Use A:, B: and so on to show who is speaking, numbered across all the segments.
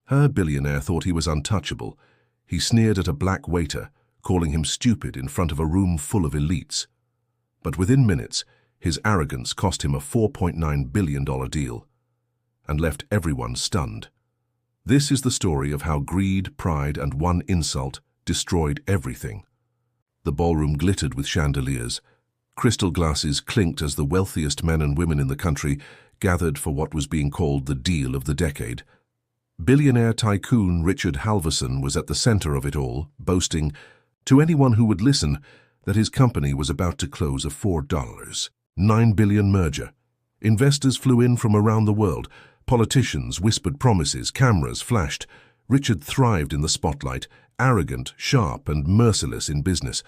A: Her billionaire thought he was untouchable. He sneered at a black waiter, calling him stupid in front of a room full of elites. But within minutes, his arrogance cost him a $4.9 billion deal and left everyone stunned. This is the story of how greed, pride, and one insult destroyed everything. The ballroom glittered with chandeliers. Crystal glasses clinked as the wealthiest men and women in the country gathered for what was being called the deal of the decade. Billionaire tycoon Richard Halverson was at the center of it all, boasting, to anyone who would listen, that his company was about to close a $4.9 billion merger. Investors flew in from around the world. Politicians whispered promises, cameras flashed. Richard thrived in the spotlight, arrogant, sharp, and merciless in business.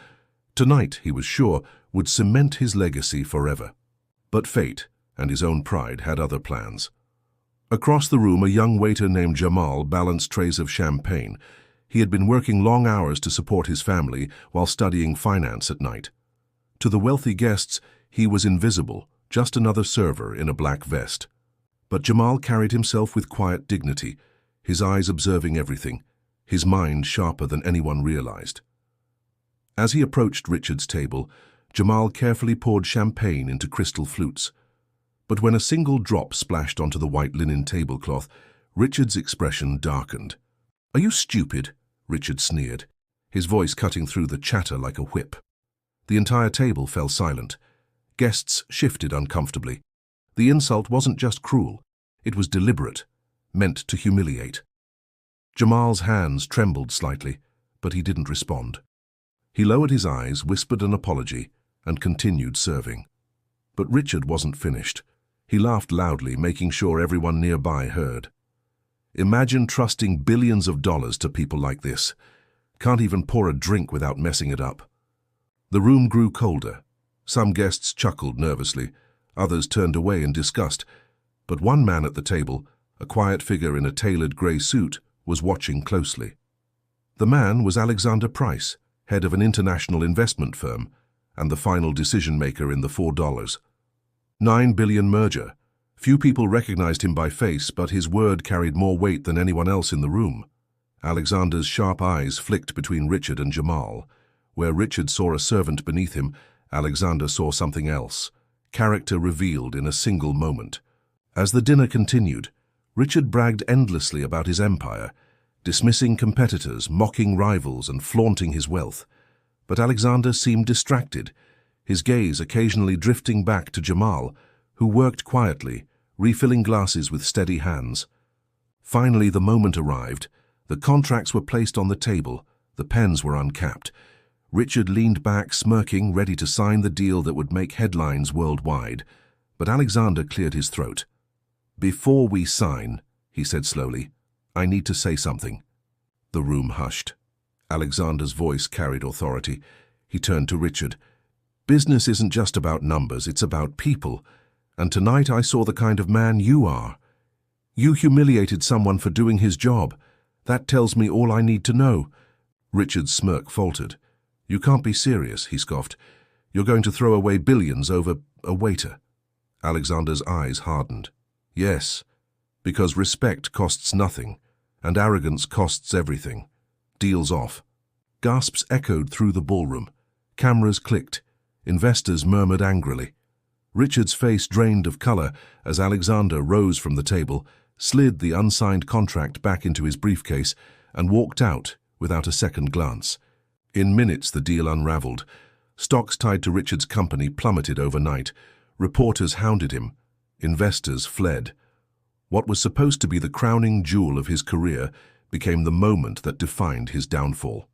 A: Tonight, he was sure, would cement his legacy forever. But fate and his own pride had other plans. Across the room, a young waiter named Jamal balanced trays of champagne. He had been working long hours to support his family while studying finance at night. To the wealthy guests, he was invisible, just another server in a black vest. But Jamal carried himself with quiet dignity, his eyes observing everything, his mind sharper than anyone realized. As he approached Richard's table, Jamal carefully poured champagne into crystal flutes. But when a single drop splashed onto the white linen tablecloth, Richard's expression darkened. "Are you stupid?" Richard sneered, his voice cutting through the chatter like a whip. The entire table fell silent. Guests shifted uncomfortably. The insult wasn't just cruel, it was deliberate, meant to humiliate. Jamal's hands trembled slightly, but he didn't respond. He lowered his eyes, whispered an apology, and continued serving. But Richard wasn't finished. He laughed loudly, making sure everyone nearby heard. Imagine trusting billions of dollars to people like this. Can't even pour a drink without messing it up. The room grew colder. Some guests chuckled nervously. Others turned away in disgust, but one man at the table, a quiet figure in a tailored grey suit, was watching closely. The man was Alexander Price, head of an international investment firm, and the final decision-maker in the $4.9 billion merger. Few people recognized him by face, but his word carried more weight than anyone else in the room. Alexander's sharp eyes flicked between Richard and Jamal. Where Richard saw a servant beneath him, Alexander saw something else. Character revealed in a single moment. As the dinner continued, Richard bragged endlessly about his empire, dismissing competitors, mocking rivals, and flaunting his wealth. But Alexander seemed distracted, his gaze occasionally drifting back to Jamal, who worked quietly, refilling glasses with steady hands. Finally, the moment arrived. The contracts were placed on the table, the pens were uncapped. Richard leaned back, smirking, ready to sign the deal that would make headlines worldwide. But Alexander cleared his throat. "Before we sign," he said slowly, "I need to say something." The room hushed. Alexander's voice carried authority. He turned to Richard. "Business isn't just about numbers, it's about people. And tonight I saw the kind of man you are. You humiliated someone for doing his job. That tells me all I need to know." Richard's smirk faltered. "You can't be serious," he scoffed. "You're going to throw away billions over a waiter." Alexander's eyes hardened. "Yes, because respect costs nothing, and arrogance costs everything. Deal's off." Gasps echoed through the ballroom. Cameras clicked. Investors murmured angrily. Richard's face drained of color as Alexander rose from the table, slid the unsigned contract back into his briefcase, and walked out without a second glance. In minutes, the deal unraveled. Stocks tied to Richard's company plummeted overnight. Reporters hounded him. Investors fled. What was supposed to be the crowning jewel of his career became the moment that defined his downfall.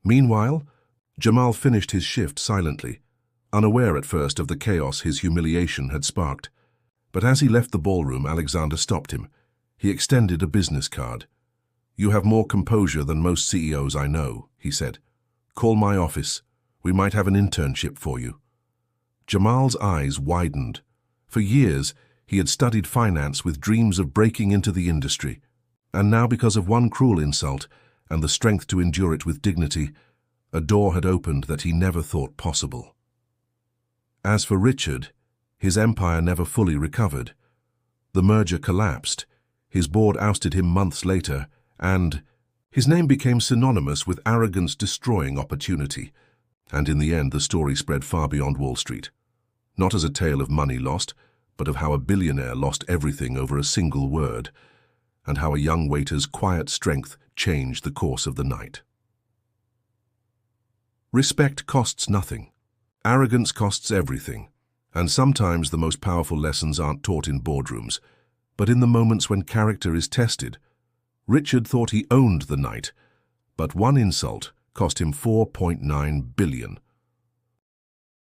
A: Meanwhile, Jamal finished his shift silently, unaware at first of the chaos his humiliation had sparked. But as he left the ballroom, Alexander stopped him. He extended a business card. "You have more composure than most CEOs I know," he said. "Call my office. We might have an internship for you." Jamal's eyes widened. For years, he had studied finance with dreams of breaking into the industry. And now, because of one cruel insult and the strength to endure it with dignity, a door had opened that he never thought possible. As for Richard, his empire never fully recovered. The merger collapsed. His board ousted him months later, and his name became synonymous with arrogance destroying opportunity. And in the end, the story spread far beyond Wall Street. Not as a tale of money lost, but of how a billionaire lost everything over a single word, and how a young waiter's quiet strength changed the course of the night. Respect costs nothing. Arrogance costs everything. And sometimes the most powerful lessons aren't taught in boardrooms, but in the moments when character is tested. Richard thought he owned the night, but one insult cost him $4.9 billion.